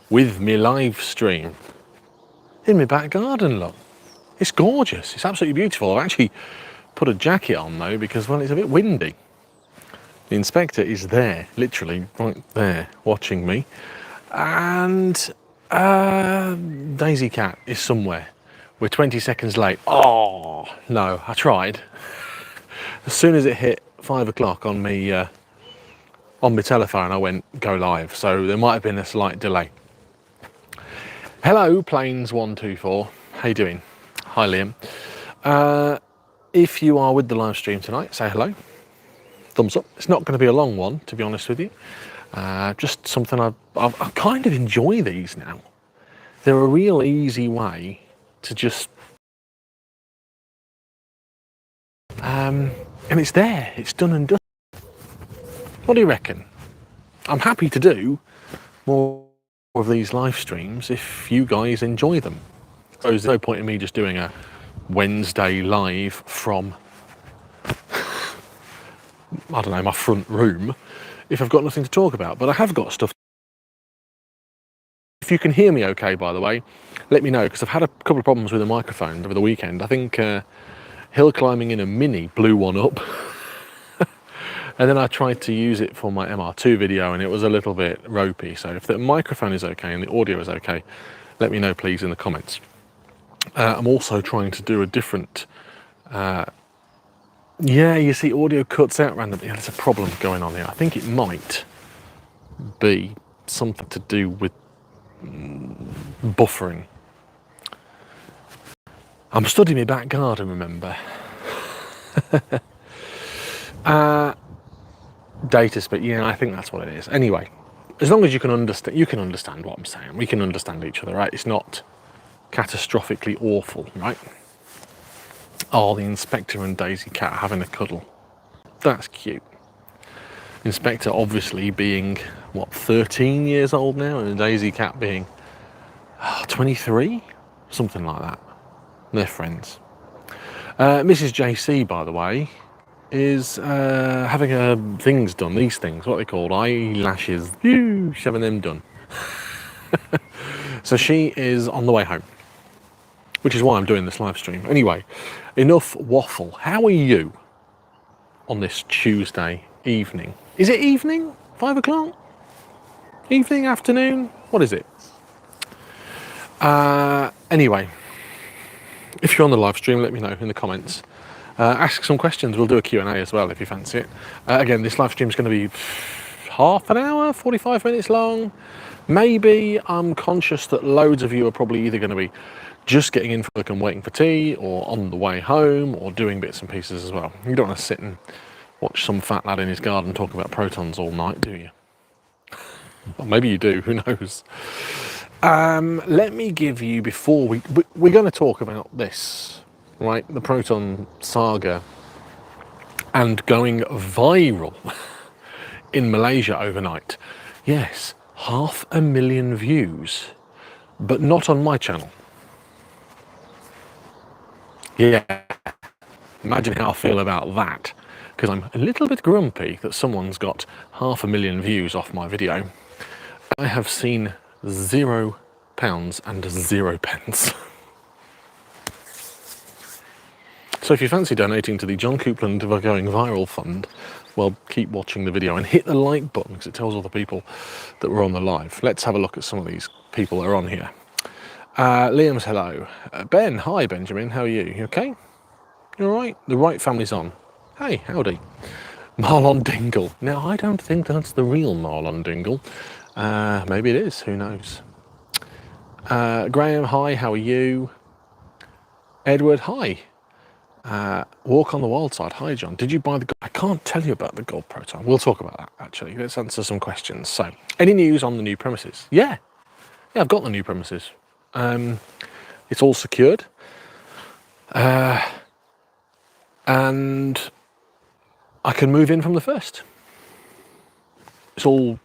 with me live stream in my back garden. Look, it's gorgeous, it's absolutely beautiful. I've actually put a jacket on though because, well, it's a bit windy. The inspector is there, literally right there, watching me, and Daisy Cat is somewhere. We're 20 seconds late. Oh no, I tried. As soon as it hit 5 o'clock on my telephone, I went go live, so there might have been a slight delay. Hello, Planes124. How you doing? Hi, Liam. If you are with the live stream tonight, say hello. Thumbs up. It's not going to be a long one, to be honest with you. Just something I kind of enjoy these now. They're a real easy way to just... and it's there. It's done and done. What do you reckon? I'm happy to do more of these live streams if you guys enjoy them. So there's no point in me just doing a Wednesday live from, I don't know, my front room if I've got nothing to talk about, but I have got stuff. If you can hear me okay, by the way, let me know, because I've had a couple of problems with the microphone over the weekend. I think hill climbing in a Mini blew one up. And then I tried to use it for my MR2 video and it was a little bit ropey. So if the microphone is okay and the audio is okay, let me know please in the comments. I'm also trying to do a different... yeah, you see audio cuts out randomly. Yeah, there's a problem going on here. I think it might be something to do with buffering. I'm stood in my back garden, remember? Data speed, yeah, I think that's what it is. Anyway, as long as you can understand what I'm saying. We can understand each other, right? It's not catastrophically awful, right? Oh, the Inspector and Daisy Cat having a cuddle. That's cute. Inspector obviously being, what, 13 years old now, and Daisy Cat being 23? Something like that. They're friends. Mrs. JC, by the way, is having her things done, these things, what are they called? Eyelashes. She's having them done. So she is on the way home, which is why I'm doing this live stream. Anyway, enough waffle. How are you on this Tuesday evening? Is it evening? 5 o'clock? Evening, afternoon? What is it? Anyway, if you're on the live stream, let me know in the comments. Ask some questions. We'll do a Q&A as well if you fancy it. Again, this live stream is going to be half an hour, 45 minutes long. Maybe. I'm conscious that loads of you are probably either going to be just getting in for work and waiting for tea, or on the way home, or doing bits and pieces as well. You don't want to sit and watch some fat lad in his garden talk about protons all night, do you? Well, maybe you do, who knows? Let me give you, before we're going to talk about this, right? The Proton Saga and going viral in Malaysia overnight. Yes, 500,000 views, but not on my channel. Yeah, imagine how I feel about that, because I'm a little bit grumpy that someone's got 500,000 views off my video. I have seen £0 and 0 pence. So if you fancy donating to the John Coupland Going Viral Fund, well, keep watching the video and hit the like button, because it tells other people that we're on the live. Let's have a look at some of these people that are on here. Liam's hello. Ben, hi Benjamin, how are you? You okay? You alright? The right family's on. Hey, howdy. Marlon Dingle. Now, I don't think that's the real Marlon Dingle. Maybe it is, who knows? Graham, hi, how are you? Edward, hi. Walk on the Wild Side, hi John. Did you buy the... I can't tell you about the gold proton. We'll talk about that, actually. Let's answer some questions. So, any news on the new premises? Yeah, I've got the new premises. It's all secured. And I can move in from the 1st. It's all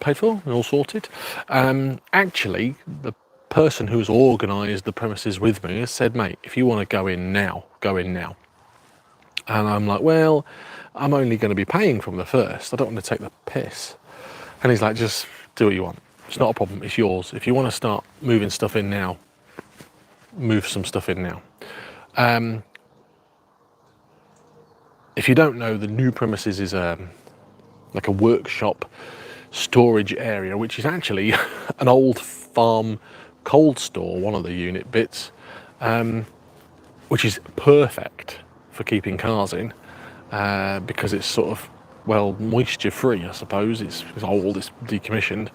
paid for and all sorted. Actually, the person who's organised the premises with me has said, mate, if you want to go in now, go in now. And I'm like, well, I'm only going to be paying from the 1st. I don't want to take the piss. And he's like, just do what you want. It's not a problem, it's yours. If you want to start moving stuff in now, move some stuff in now. If you don't know, the new premises is like a workshop storage area, which is actually an old farm cold store, one of the unit bits, which is perfect for keeping cars in, because it's sort of, well, moisture free, I suppose. It's old, it's decommissioned,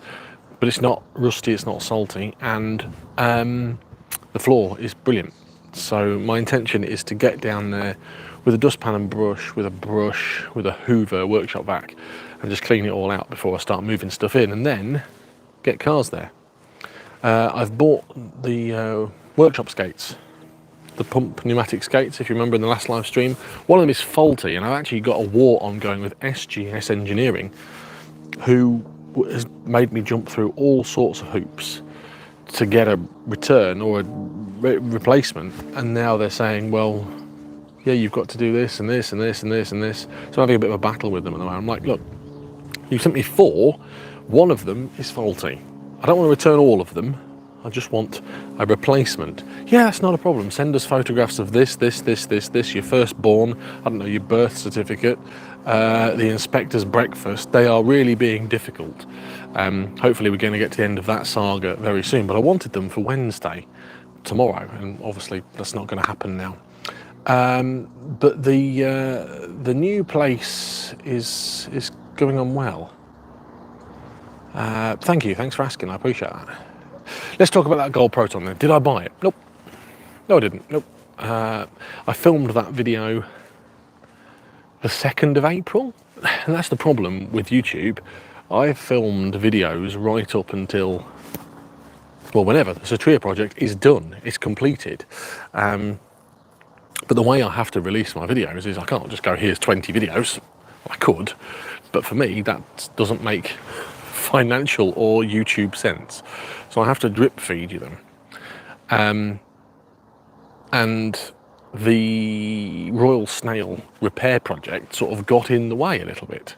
but it's not rusty, it's not salty, and the floor is brilliant. So my intention is to get down there with a dustpan and brush, with a hoover, workshop vac, and just clean it all out before I start moving stuff in, and then get cars there. I've bought the workshop skates, the pump pneumatic skates, if you remember in the last live stream. One of them is faulty, and I've actually got a war ongoing with SGS Engineering, who has made me jump through all sorts of hoops to get a return or a replacement, and now they're saying, well, yeah, you've got to do this and this and this and this and this. So I'm having a bit of a battle with them at the moment. I'm like, look, you sent me 4, one of them is faulty. I don't want to return all of them, I just want a replacement. Yeah, that's not a problem. Send us photographs of this, your firstborn, I don't know, your birth certificate, the inspector's breakfast. They are really being difficult. Hopefully we're going to get to the end of that saga very soon, but I wanted them for Wednesday, tomorrow, and obviously that's not going to happen now. But the new place is going on well. Thank you, thanks for asking, I appreciate that. Let's talk about that gold Proton then. Did I buy it? Nope. No, I didn't. Nope. I filmed that video the 2nd of April, and that's the problem with YouTube. I've filmed videos right up until, well, whenever the Satria project is done, it's completed. But the way I have to release my videos is I can't just go, here's 20 videos. I could, but for me, that doesn't make financial or YouTube sense. So I have to drip feed you them. And the Royal Snail repair project sort of got in the way a little bit,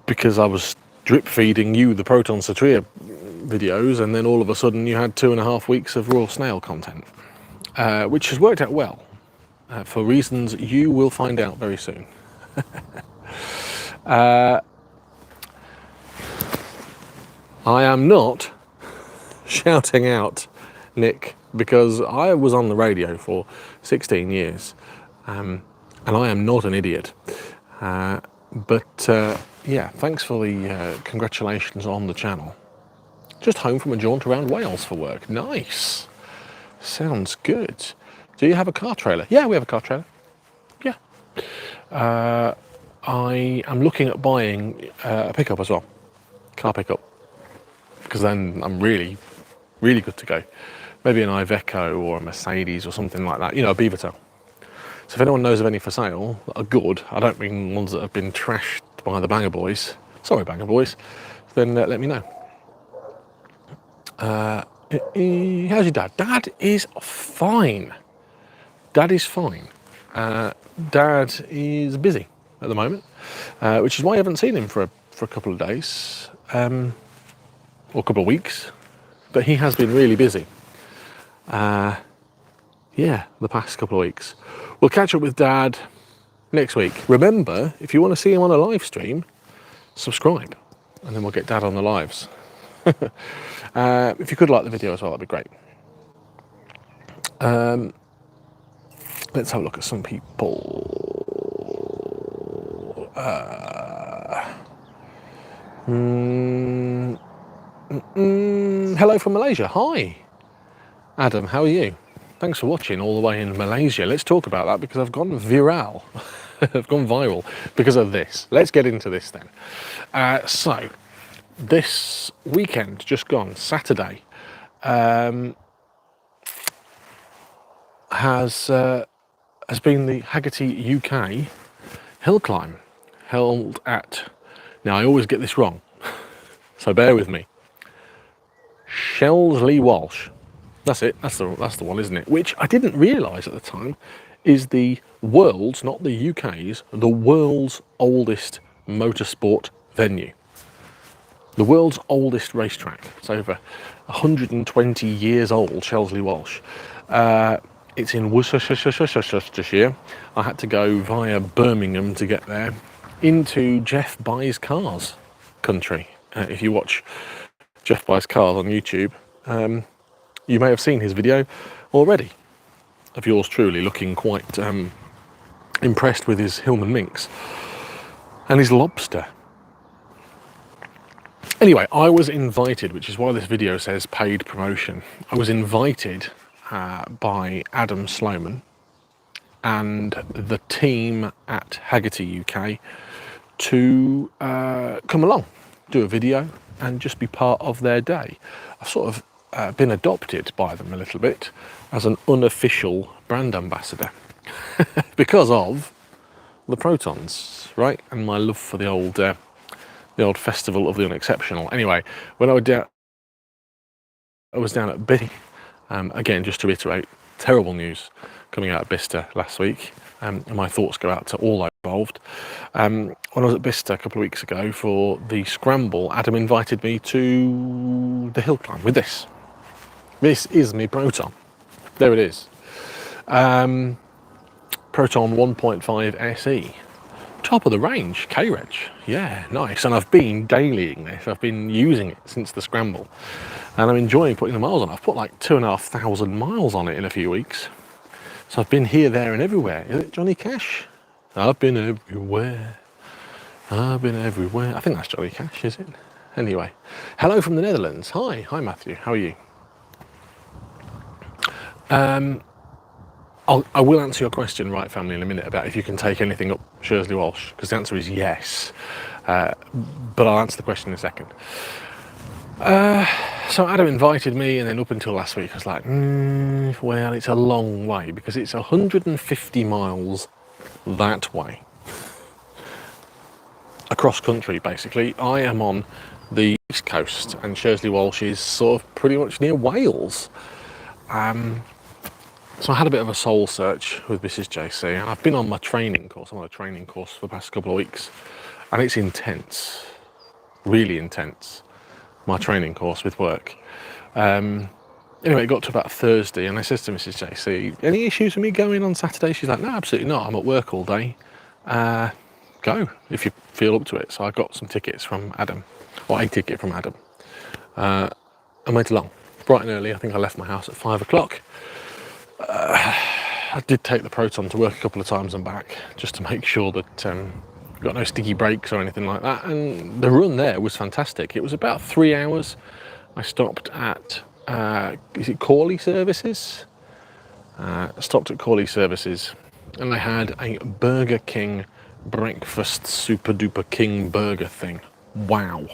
because I was drip feeding you the Proton Satria videos, and then all of a sudden you had 2.5 weeks of Royal Snail content, which has worked out well, for reasons you will find out very soon. I am not shouting out, Nick, because I was on the radio for 16 years, and I am not an idiot. But yeah, thanks for the congratulations on the channel. Just home from a jaunt around Wales for work. Nice. Sounds good. Do you have a car trailer? Yeah, we have a car trailer. Yeah. I am looking at buying a pickup as well. Car pickup. Because then I'm really, really good to go. Maybe an Iveco or a Mercedes or something like that. You know, a Beavertail. So if anyone knows of any for sale that are good, I don't mean ones that have been trashed by the Banger Boys. Sorry, Banger Boys. Then let me know. How's your dad? Dad is fine. Dad is fine. Dad is busy at the moment, which is why I haven't seen him for a couple of days, or a couple of weeks. But he has been really busy. Yeah, the past couple of weeks. We'll catch up with Dad next week. Remember, if you want to see him on a live stream, subscribe, and then we'll get Dad on the lives. If you could like the video as well, that'd be great. Let's have a look at some people. Hello from Malaysia. Hi, Adam. How are you? Thanks for watching all the way in Malaysia. Let's talk about that because I've gone viral. I've gone viral because of this. Let's get into this then. So, this weekend, just gone, Saturday, has been the Haggerty UK hill climb, held at, now I always get this wrong, so bear with me, Shelsley Walsh. That's it, that's the one, isn't it? Which I didn't realise at the time is the world's, not the UK's, the world's oldest motorsport venue. The world's oldest racetrack. It's over 120 years old, Shelsley Walsh. It's in Worcestershire. I had to go via Birmingham to get there, into Jeff Buys Cars country. If you watch Jeff Buys Cars on YouTube, you may have seen his video already of yours truly looking quite impressed with his Hillman minks and his lobster. Anyway, I was invited, which is why this video says paid promotion. I was invited by Adam Sloman and the team at Haggerty UK to come along, do a video and just be part of their day. I've sort of been adopted by them a little bit as an unofficial brand ambassador because of the Protons, right? And my love for the old festival of the unexceptional. Anyway, when I was down at Bicester, again, just to reiterate, terrible news coming out of Bicester last week, and my thoughts go out to all involved. When I was at Bicester a couple of weeks ago for the scramble, Adam invited me to the hill climb with this. This is my Proton. There it is. Proton 1.5 SE. Top of the range, K-Reg. Yeah, nice. And I've been dailying this. I've been using it since the scramble. And I'm enjoying putting the miles on. I've put like 2,500 miles on it in a few weeks. So I've been here, there and everywhere. Is it Johnny Cash? I've been everywhere. I've been everywhere. I think that's Johnny Cash, is it? Anyway, hello from the Netherlands. Hi Matthew, how are you? I will answer your question, right, family, in a minute about if you can take anything up Shelsley Walsh, because the answer is yes. But I'll answer the question in a second. So Adam invited me, and then up until last week I was like, well, it's a long way, because it's 150 miles that way. Across country, basically. I am on the east coast, and Shelsley Walsh is sort of pretty much near Wales. So I had a bit of a soul search with Mrs. JC, and I've been on my training course. I'm on a training course for the past couple of weeks, and it's intense, really intense, my training course with work. Anyway, it got to about Thursday, and I said to Mrs. JC, any issues with me going on Saturday? She's like, no, absolutely not. I'm at work all day. Go, if you feel up to it. So I got some tickets from Adam, or a ticket from Adam. I went along bright and early. I think I left my house at 5 o'clock. I did take the Proton to work a couple of times and back, just to make sure that got no sticky brakes or anything like that. And the run there was fantastic. It was about 3 hours. I stopped at is it Corley Services? Stopped at Corley Services, and they had a Burger King breakfast super duper king burger thing. Wow.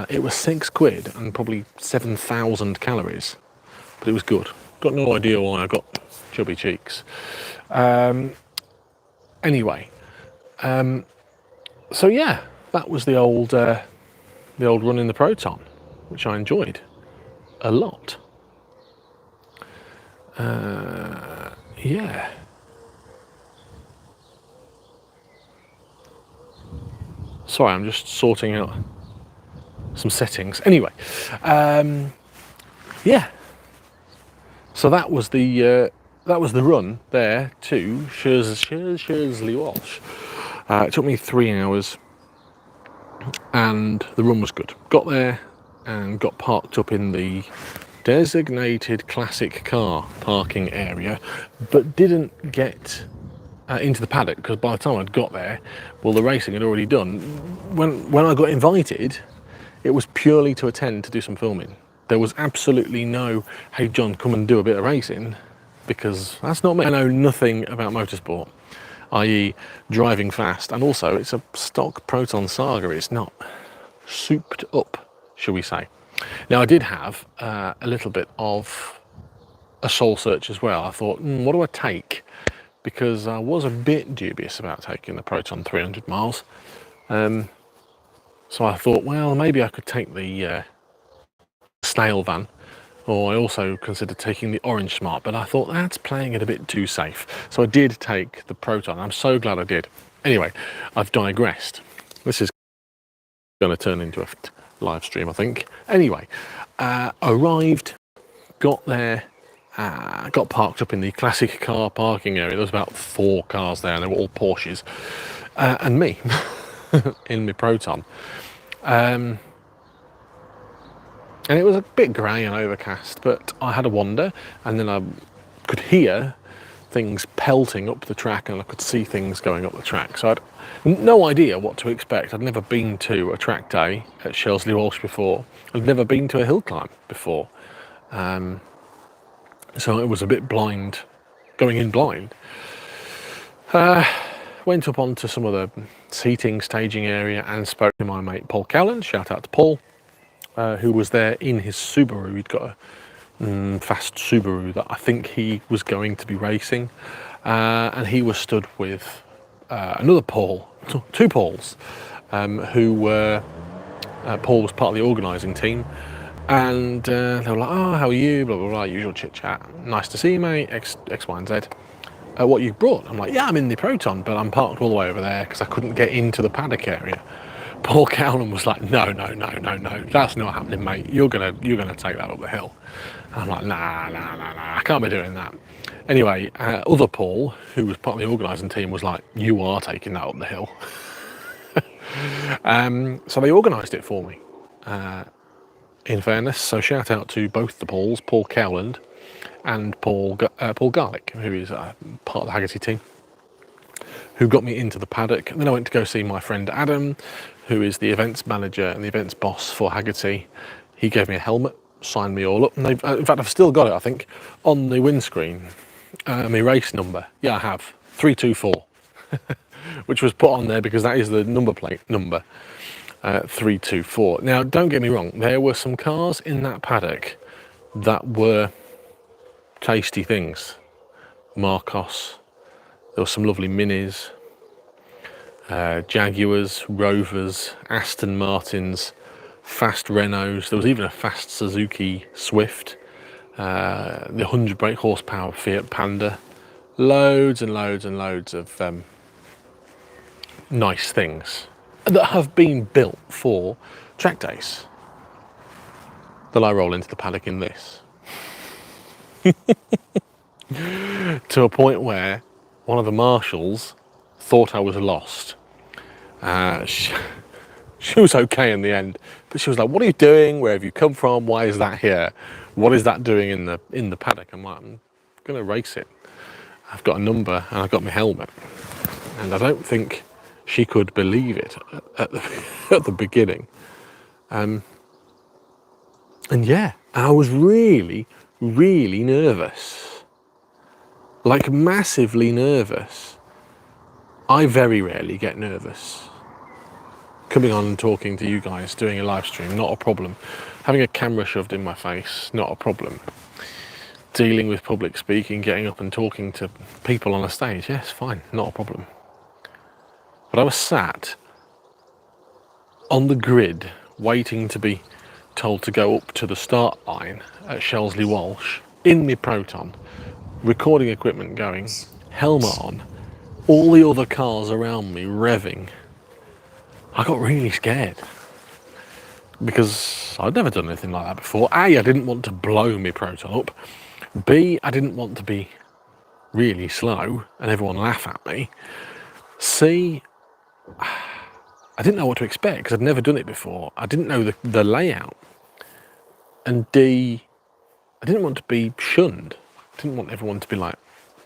It was £6 and probably 7,000 calories, but it was good. Got no idea why I got chubby cheeks. Anyway, so yeah, that was the old run in the Proton, which I enjoyed a lot. Yeah. Sorry, I'm just sorting out some settings. Anyway, yeah. So that was the run there to Shelsley Walsh. It took me 3 hours, and the run was good. Got there and got parked up in the designated classic car parking area, but didn't get into the paddock, because by the time I'd got there, well, the racing had already done. When I got invited, it was purely to attend to do some filming. There was absolutely no, hey John, come and do a bit of racing, because that's not me. I know nothing about motorsport, i.e. driving fast, and also it's a stock Proton Saga. It's not souped up, shall we say. Now, I did have a little bit of a soul search as well. I thought, what do I take? Because I was a bit dubious about taking the Proton 300 miles. So I thought, well, maybe I could take the snail van, or I also considered taking the Orange Smart, but I thought that's playing it a bit too safe. So I did take the Proton. I'm so glad I did. Anyway, I've digressed. This is going to turn into live stream, I think. Anyway, arrived, got there, got parked up in the classic car parking area. There was about 4 cars there, and they were all Porsches, and me in my Proton. And it was a bit grey and overcast, but I had a wander, and then I could hear things pelting up the track, and I could see things going up the track. So I'd no idea what to expect. I'd never been to a track day at Shelsley Walsh before. I'd never been to a hill climb before. So it was a bit blind, going in blind. Went up onto some of the seating, staging area and spoke to my mate Paul Coupland. Shout out to Paul, who was there in his Subaru. He'd got a fast Subaru that I think he was going to be racing. And he was stood with another Paul, 2 Pauls, who were, Paul was part of the organising team. And they were like, oh, how are you? Blah, blah, blah, usual chit chat. Nice to see you, mate, X, Y, and Z. What you brought? I'm like, yeah, I'm in the Proton, but I'm parked all the way over there because I couldn't get into the paddock area. Paul Cowan was like, no, that's not happening, mate. You're gonna take that up the hill. And I'm like, nah, I can't be doing that. Anyway, other Paul, who was part of the organising team, was like, you are taking that up the hill. So they organised it for me. In fairness, so shout out to both the Pauls, Paul Cowland and Paul Garlick, who is part of the Haggerty team, who got me into the paddock. And then I went to go see my friend Adam, who is the events manager and the events boss for Haggerty. He gave me a helmet, signed me all up, and in fact I've still got it, I think, on the windscreen. My race number, yeah, I have 324, which was put on there because that is the number plate number. 324. Now, don't get me wrong, there were some cars in that paddock that were tasty things. Marcos, there were some lovely Minis, Jaguars, Rovers, Aston Martins, fast Renaults. There was even a fast Suzuki Swift, the 100 brake horsepower Fiat Panda, loads and loads and loads of nice things that have been built for track days. Then I roll into the paddock in this. To a point where one of the marshals thought I was lost. She was okay in the end, but she was like, what are you doing? Where have you come from? Why is that here? What is that doing in the paddock? I'm like, I'm gonna race it. I've got a number and I've got my helmet. And I don't think she could believe it at the beginning. And yeah, I was really, really nervous. Like massively nervous. I very rarely get nervous. Coming on and talking to you guys, doing a live stream, not a problem. Having a camera shoved in my face, not a problem. Dealing with public speaking, getting up and talking to people on a stage, yes, fine, not a problem. But I was sat on the grid, waiting to be told to go up to the start line at Shelsley Walsh, in my Proton, recording equipment going, helmet on, all the other cars around me revving. I got really scared because I'd never done anything like that before. A, I didn't want to blow my Proton up. B, I didn't want to be really slow and everyone laugh at me. C, I didn't know what to expect because I'd never done it before. I didn't know the layout. And D, I didn't want to be shunned. I didn't want everyone to be like,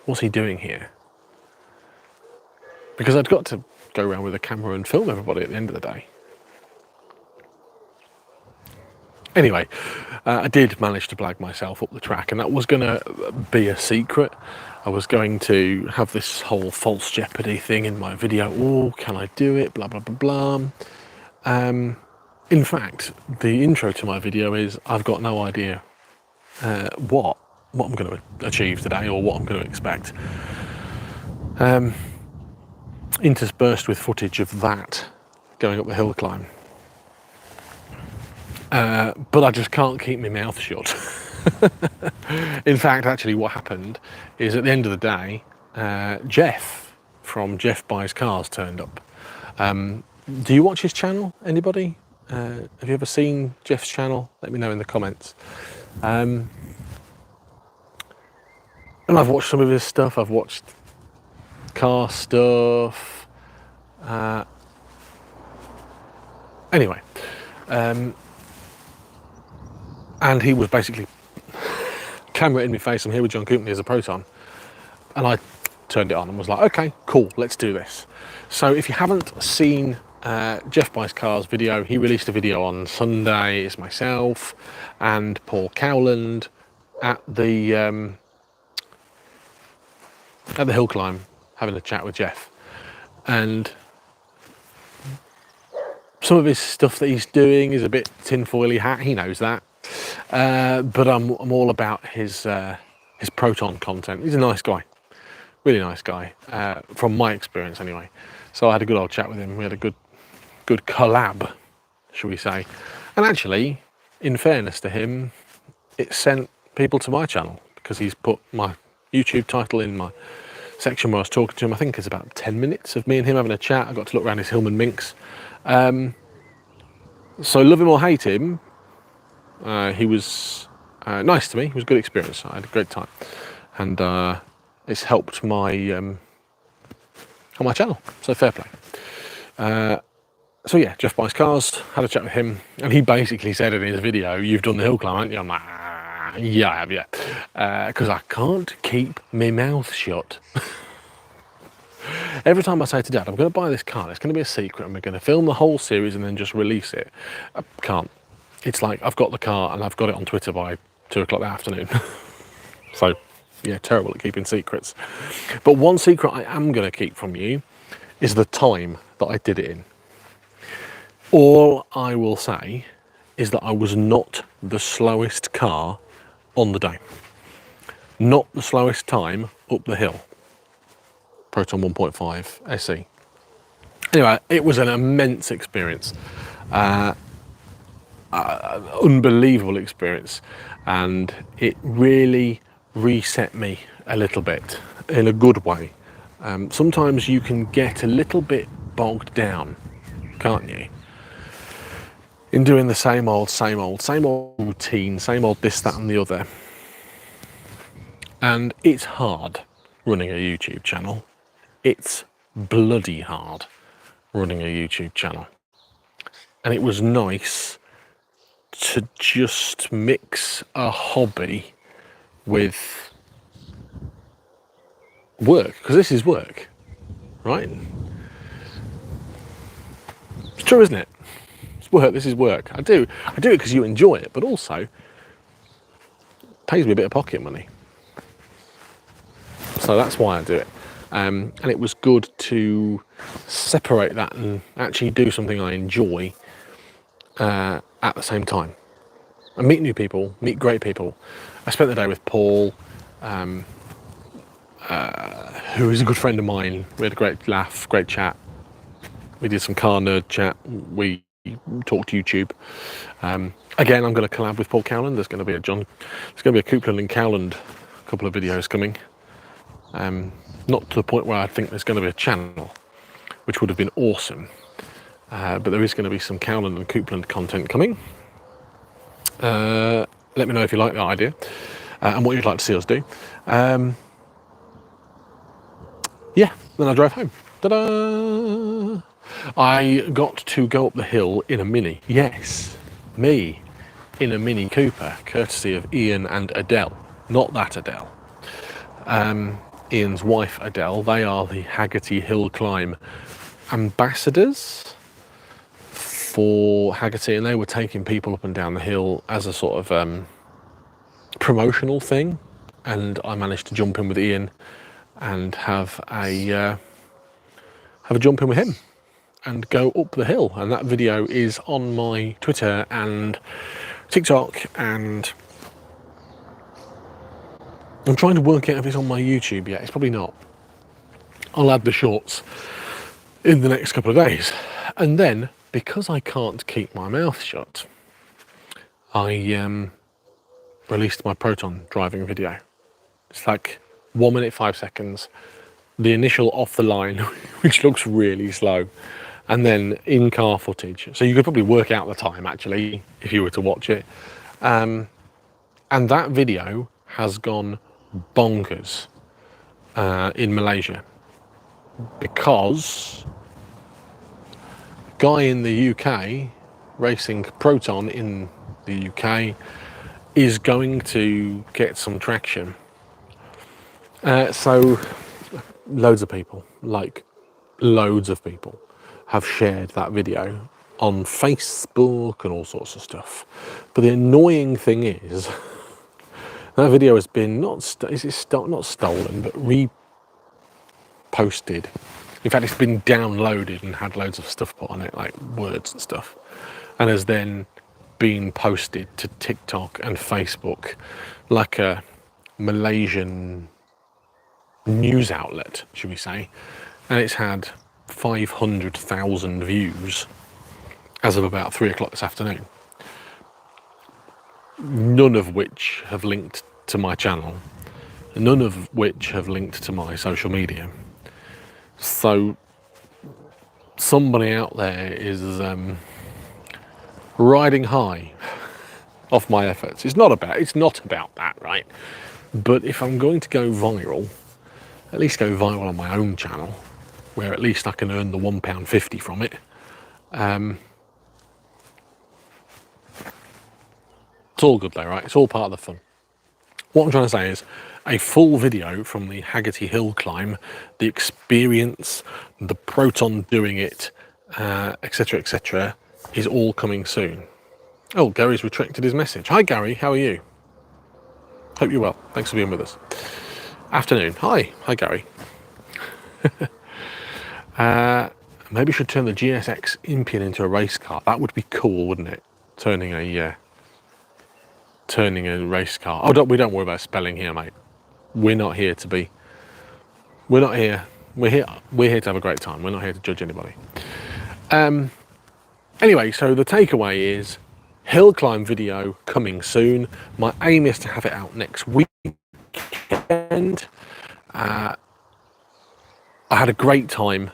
what's he doing here? Because I'd got to go around with a camera and film everybody at the end of the day. Anyway, I did manage to blag myself up the track, and that was going to be a secret. I was going to have this whole false jeopardy thing in my video. Oh, can I do it? Blah, blah, blah, blah. In fact, the intro to my video is I've got no idea what I'm going to achieve today or what I'm going to expect. Interspersed with footage of that going up the hill climb. But I just can't keep my mouth shut. In fact, actually what happened is at the end of the day, Jeff from Jeff Buys Cars turned up. Do you watch his channel, anybody? Have you ever seen Jeff's channel? Let me know in the comments. And I've watched some of his stuff. I've watched car stuff. Anyway, and he was basically camera in my face. I'm here with John Coupland as a Proton, and I turned it on and was like, okay, cool, let's do this. So if you haven't seen Jeff Buys Cars video, he released a video on Sunday. It's myself and Paul Coupland at the hill climb, having a chat with Jeff, and some of his stuff that he's doing is a bit tinfoily hat. He knows that, but I'm all about his Proton content. He's a nice guy, really nice guy, from my experience anyway. So I had a good old chat with him. We had a good collab, shall we say? And actually, in fairness to him, it sent people to my channel because he's put my YouTube title in my section where I was talking to him. I think it's about 10 minutes of me and him having a chat. I got to look around his Hillman Minx. So love him or hate him, he was nice to me. It was a good experience. I had a great time, and it's helped my on my channel. So fair play. So yeah, Jeff Buys Cars, had a chat with him, and he basically said in his video, "You've done the hill climb, haven't you?" I'm like, yeah, I have, yeah, because I can't keep my mouth shut. Every time I say to Dad, I'm going to buy this car, it's going to be a secret, and we're going to film the whole series and then just release it, I can't. It's like I've got the car and I've got it on Twitter by 2 o'clock that afternoon. So, yeah, terrible at keeping secrets. But one secret I am going to keep from you is the time that I did it in. All I will say is that I was not the slowest car on the day. Not the slowest time up the hill. Proton 1.5 SE. Anyway, it was an immense experience, unbelievable experience, and it really reset me a little bit in a good way. Sometimes you can get a little bit bogged down, can't you, in doing the same old routine, same old this, that and the other. And it's hard running a YouTube channel. It's bloody hard running a YouTube channel. And it was nice to just mix a hobby with work, because this is work, right? It's true, isn't it? It's work, this is work. I do it because you enjoy it, but also it pays me a bit of pocket money. So that's why I do it. And it was good to separate that and actually do something I enjoy at the same time. And meet new people, meet great people. I spent the day with Paul, who is a good friend of mine. We had a great laugh, great chat. We did some car nerd chat. We talked YouTube. Again, I'm going to collab with Paul Coupland. There's going to be a Coupland and Coupland couple of videos coming. Not to the point where I think there's going to be a channel, which would have been awesome. But there is going to be some Coupland and Coupland content coming. Let me know if you like that idea and what you'd like to see us do. Yeah, then I drove home. Ta-da! I got to go up the hill in a Mini. Yes, me in a Mini Cooper, courtesy of Ian and Adele. Not that Adele. Ian's wife Adele. They are the Haggerty Hill Climb ambassadors for Haggerty, and they were taking people up and down the hill as a sort of promotional thing. And I managed to jump in with Ian and have a jump in with him and go up the hill. And that video is on my Twitter and TikTok, and I'm trying to work out if it's on my YouTube yet. It's probably not. I'll add the shorts in the next couple of days. And then, because I can't keep my mouth shut, I released my Proton driving video. It's like 1 minute, 5 seconds. The initial off the line, which looks really slow. and then in-car footage. So you could probably work out the time, actually, if you were to watch it. And that video has gone bonkers in Malaysia, because a guy in the UK racing Proton in the UK is going to get some traction. So loads of people, like loads of people, have shared that video on Facebook and all sorts of stuff. But the annoying thing is, that video has been not stolen, but reposted. In fact, it's been downloaded and had loads of stuff put on it, like words and stuff, and has then been posted to TikTok and Facebook, like a Malaysian news outlet, should we say, and it's had 500,000 views as of about 3 o'clock this afternoon, none of which have linked to my channel, none of which have linked to my social media. So somebody out there is riding high off my efforts. It's not about that, right? But if I'm going to go viral, at least go viral on my own channel, where at least I can earn the £1.50 from it. It's all good though, right? It's all part of the fun. What I'm trying to say is, a full video from the Haggerty Hill climb, the experience, the Proton doing it, etc., etc., is all coming soon. Oh, Gary's retracted his message. Hi Gary, how are you? Hope you're well. Thanks for being with us. Afternoon. Hi Gary. Maybe we should turn the GSX Impian into a race car. That would be cool, wouldn't it? Turning a race car. Oh, we don't worry about spelling here, mate. We're not here to be. We're not here. We're here to have a great time. We're not here to judge anybody. Anyway, so the takeaway is hill climb video coming soon. My aim is to have it out next weekend. I had a great time.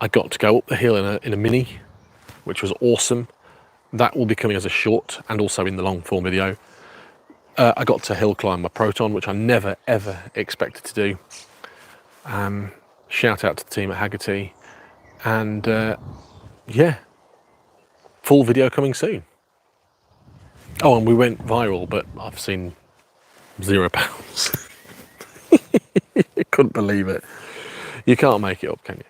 I got to go up the hill in a mini, which was awesome. That will be coming as a short and also in the long form video. I got to hill climb my Proton, which I never ever expected to do. Shout out to the team at Haggerty, and yeah, full video coming soon. Oh, and we went viral, but I've seen £0. You couldn't believe it. You can't make it up, can you?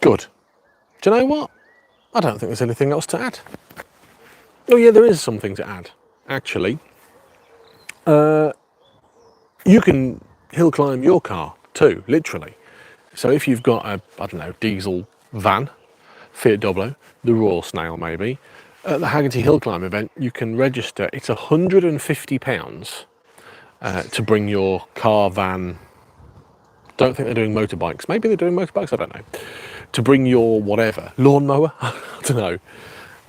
Good. Do you know what? I don't think there's anything else to add. Oh yeah, there is something to add, actually. You can hill climb your car too, literally. So if you've got a, I don't know, diesel van, Fiat Doblo, the Royal Snail maybe, at the Haggerty Hill Climb event, you can register. It's £150 to bring your car, van. Don't think they're doing motorbikes. Maybe they're doing motorbikes, I don't know. To bring your whatever, lawnmower, I don't know.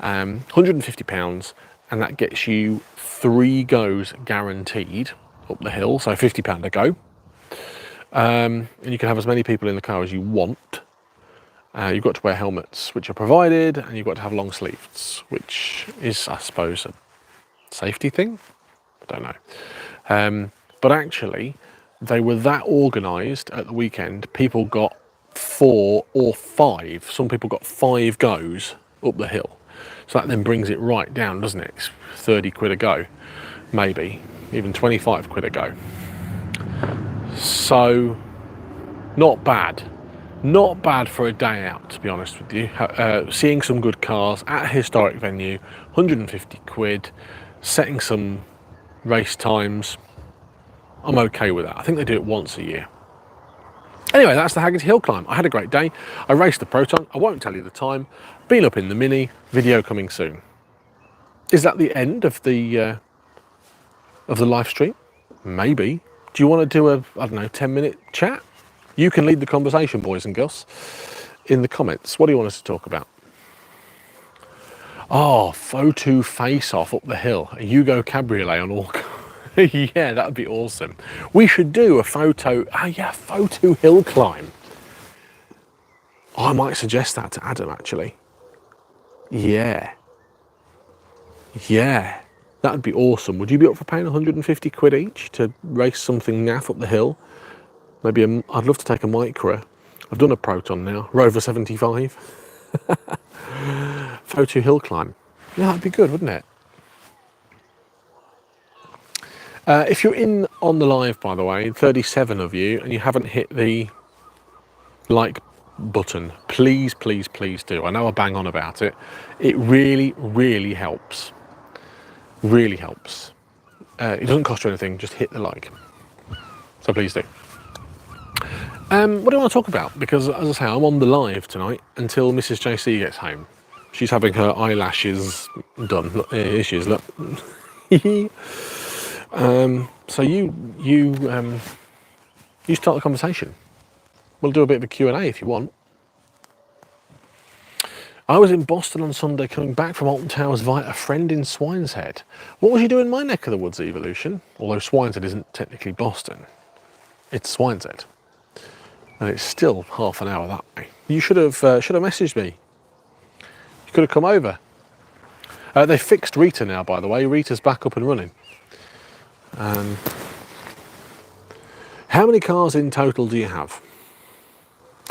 £150, and that gets you 3 goes guaranteed up the hill, so £50 a go. And you can have as many people in the car as you want. You've got to wear helmets, which are provided, and you've got to have long sleeves, which is, I suppose, a safety thing. I don't know. But actually, they were that organised at the weekend. People got 4 or 5. Some people got 5 goes up the hill. So that then brings it right down, doesn't it? It's 30 quid a go, maybe, even 25 quid a go. So, not bad. Not bad for a day out, to be honest with you. Seeing some good cars at a historic venue, 150 quid, setting some race times. I'm okay with that. I think they do it once a year. Anyway, that's the Haggerty Hill Climb. I had a great day. I raced the Proton. I won't tell you the time. Been up in the Mini. Video coming soon. Is that the end of the live stream? Maybe. Do you want to do a, I don't know, 10-minute chat? You can lead the conversation, boys and girls, in the comments. What do you want us to talk about? Oh, photo face-off up the hill. A Yugo Cabriolet on all. Yeah, that would be awesome. We should do a photo, photo hill climb. I might suggest that to Adam, actually. Yeah, yeah, that would be awesome. Would you be up for paying 150 quid each to race something naff up the hill? Maybe I'd love to take a Micra. I've done a Proton now, Rover 75. Photo hill climb. Yeah, that'd be good, wouldn't it? If you're in on the live, by the way, 37 of you, and you haven't hit the like button, please, please, please do. I know I bang on about it. It really, really helps. Really helps. It doesn't cost you anything, just hit the like. So please do. What do I want to talk about? Because, as I say, I'm on the live tonight until Mrs. JC gets home. She's having her eyelashes done. Look, here she is, look. So you start the conversation. We'll do a bit of a Q&A if you want. I was in Boston on Sunday coming back from Alton Towers via a friend in Swineshead. What was you doing in my neck of the woods, Evolution? Although Swineshead isn't technically Boston. It's Swineshead. And it's still half an hour that way. You should have messaged me. You could have come over. They fixed Rita now, by the way. Rita's back up and running. How many cars in total do you have?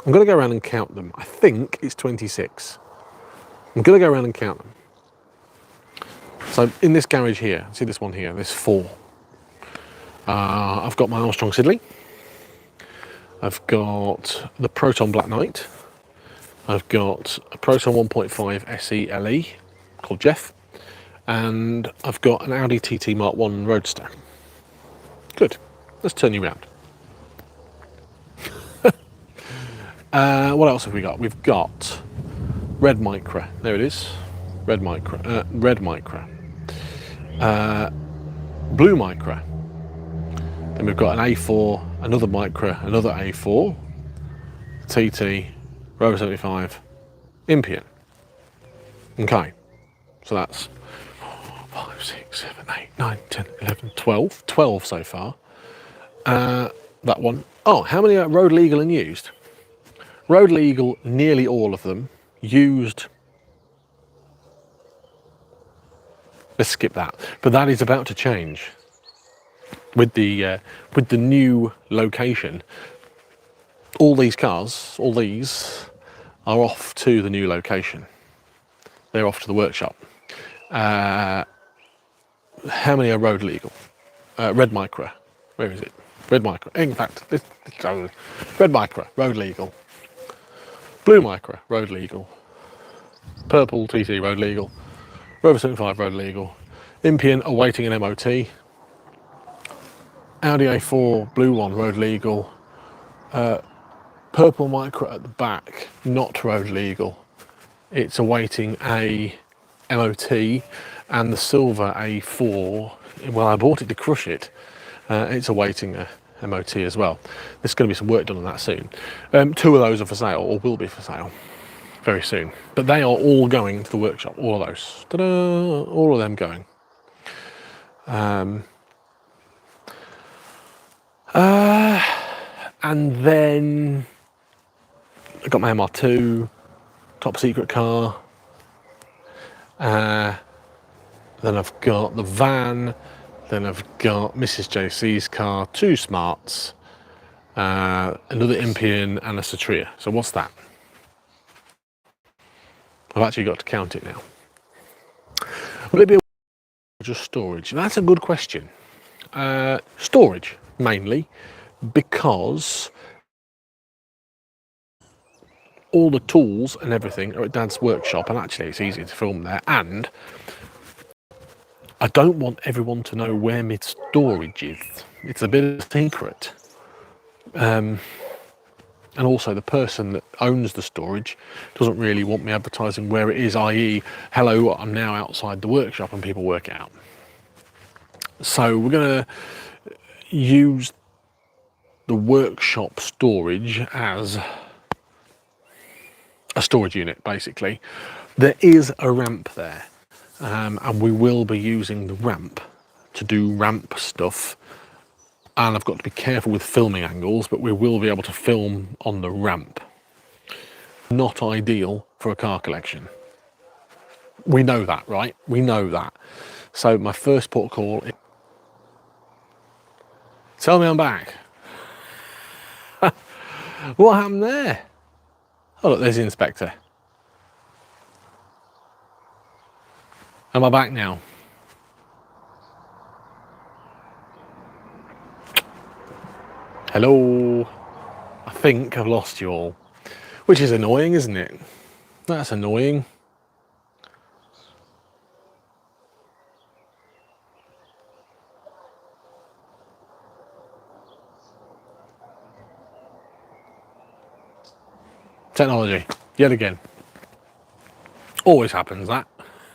I'm going to go around and count them. I think it's 26. I'm going to go around and count them. So in this garage here, see this one here, there's 4. I've got my Armstrong Siddeley. I've got the Proton Black Knight. I've got a Proton 1.5 SE LE called Jeff. And I've got an Audi TT Mark 1 Roadster. Good. Let's turn you around. What else have we got? We've got Red Micra. There it is. Red Micra. Red Micra. Blue Micra. Then we've got an A4, another Micra, another A4, TT, Rover 75, Impian. Okay. So that's 5, 6, 7, 8, 9, 10, 11, 12. 12 so far. That one. Oh, how many are road legal and used? Road legal, nearly all of them. Used, let's skip that. But that is about to change with the new location. All these cars, all these, are off to the new location. They're off to the workshop. How many are road legal? Red Micra, where is it? Red Micra. In fact, Red Micra, road legal. Blue Micra, road legal. Purple TT, road legal. Rover 75, road legal. Impian awaiting an MOT. Audi A4, blue one, road legal. Purple Micra at the back, not road legal. It's awaiting a MOT. And the silver A4, well, I bought it to crush it. It's awaiting a MOT as well. There's going to be some work done on that soon. 2 of those are for sale, or will be for sale very soon. But they are all going to the workshop, all of those. Ta-da! All of them going. And then I got my MR2, top secret car. Then I've got the van. Then I've got Mrs. JC's car, 2 Smarts, another Impian and a Satria. So what's that? I've actually got to count it now. Will it be just storage? That's a good question. Storage, mainly, because all the tools and everything are at Dad's workshop, and actually it's easy to film there, and I don't want everyone to know where my storage is. It's a bit of a secret. And also the person that owns the storage doesn't really want me advertising where it is, i.e. hello, I'm now outside the workshop, and people work it out. So we're going to use the workshop storage as a storage unit, basically. There is a ramp there. And we will be using the ramp to do ramp stuff, and I've got to be careful with filming angles, but we will be able to film on the ramp. Not ideal for a car collection. We know that, right? We know that. So my first port of call is... Tell me I'm back. What happened there? Oh look, there's the inspector. Am I back now? Hello? I think I've lost you all. Which is annoying, isn't it? That's annoying. Technology, yet again. Always happens, that.